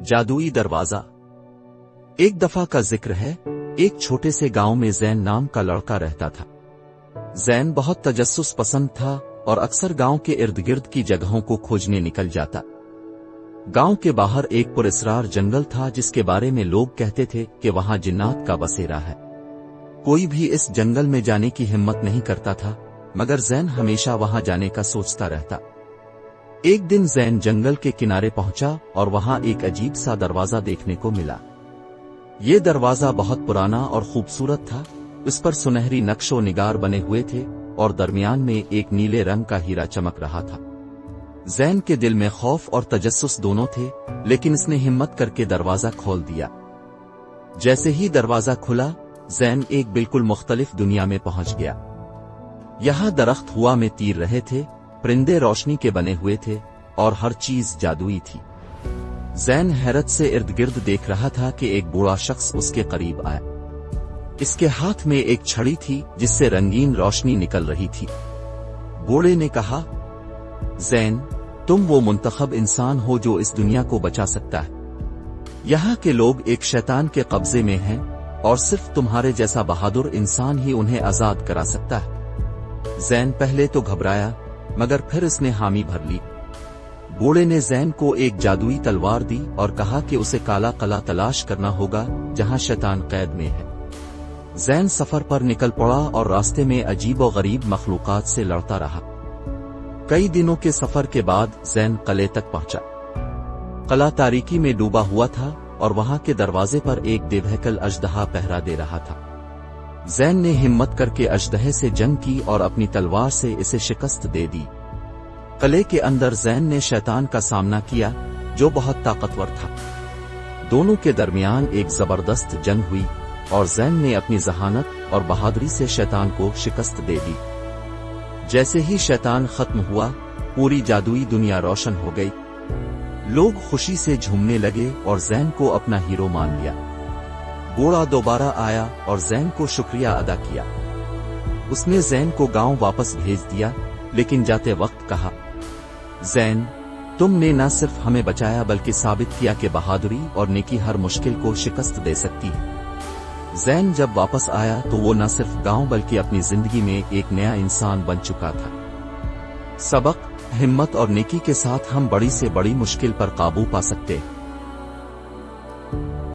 جادوئی دروازہ۔ ایک دفعہ کا ذکر ہے، ایک چھوٹے سے گاؤں میں زین نام کا لڑکا رہتا تھا۔ زین بہت تجسس پسند تھا اور اکثر گاؤں کے ارد گرد کی جگہوں کو کھوجنے نکل جاتا۔ گاؤں کے باہر ایک پراسرار جنگل تھا جس کے بارے میں لوگ کہتے تھے کہ وہاں جنات کا بسیرا ہے۔ کوئی بھی اس جنگل میں جانے کی ہمت نہیں کرتا تھا، مگر زین ہمیشہ وہاں جانے کا سوچتا رہتا۔ ایک دن زین جنگل کے کنارے پہنچا اور وہاں ایک عجیب سا دروازہ دیکھنے کو ملا۔ یہ دروازہ بہت پرانا اور خوبصورت تھا، اس پر سنہری نقش و نگار بنے ہوئے تھے اور درمیان میں ایک نیلے رنگ کا ہیرا چمک رہا تھا۔ زین کے دل میں خوف اور تجسس دونوں تھے، لیکن اس نے ہمت کر کے دروازہ کھول دیا۔ جیسے ہی دروازہ کھلا، زین ایک بالکل مختلف دنیا میں پہنچ گیا۔ یہاں درخت ہوا میں تیر رہے تھے، پرندے روشنی کے بنے ہوئے تھے اور ہر چیز جادوئی تھی۔ زین حیرت سے ارد گرد دیکھ رہا تھا کہ ایک بوڑھا شخص اس کے قریب آیا۔ اس کے ہاتھ میں ایک چھڑی تھی جس سے رنگین روشنی نکل رہی تھی۔ بوڑھے نے کہا، زین، تم وہ منتخب انسان ہو جو اس دنیا کو بچا سکتا ہے۔ یہاں کے لوگ ایک شیطان کے قبضے میں ہیں اور صرف تمہارے جیسا بہادر انسان ہی انہیں آزاد کرا سکتا ہے۔ زین پہلے تو گھبرایا، مگر پھر اس نے حامی بھر لی۔ بوڑھے نے زین کو ایک جادوئی تلوار دی اور کہا کہ اسے کالا قلعہ تلاش کرنا ہوگا جہاں شیطان قید میں ہے۔ زین سفر پر نکل پڑا اور راستے میں عجیب و غریب مخلوقات سے لڑتا رہا۔ کئی دنوں کے سفر کے بعد زین قلعے تک پہنچا۔ قلعہ تاریکی میں ڈوبا ہوا تھا اور وہاں کے دروازے پر ایک دیوہیکل اژدہا پہرا دے رہا تھا۔ زین نے ہمت کر کے اژدہے سے جنگ کی اور اپنی تلوار سے اسے شکست دے دی۔ قلعے کے اندر زین نے شیطان کا سامنا کیا جو بہت طاقتور تھا۔ دونوں کے درمیان ایک زبردست جنگ ہوئی اور زین نے اپنی ذہانت اور بہادری سے شیطان کو شکست دے دی۔ جیسے ہی شیطان ختم ہوا، پوری جادوئی دنیا روشن ہو گئی۔ لوگ خوشی سے جھومنے لگے اور زین کو اپنا ہیرو مان لیا۔ بوڑھا دوبارہ آیا اور زین کو شکریہ ادا کیا۔ اس نے زین کو گاؤں واپس بھیج دیا، لیکن جاتے وقت کہا، زین، تم نے نہ صرف ہمیں بچایا بلکہ ثابت کیا کہ بہادری اور نیکی ہر مشکل کو شکست دے سکتی ہے۔ زین جب واپس آیا تو وہ نہ صرف گاؤں بلکہ اپنی زندگی میں ایک نیا انسان بن چکا تھا۔ سبق: ہمت اور نیکی کے ساتھ ہم بڑی سے بڑی مشکل پر قابو پا سکتے ہیں۔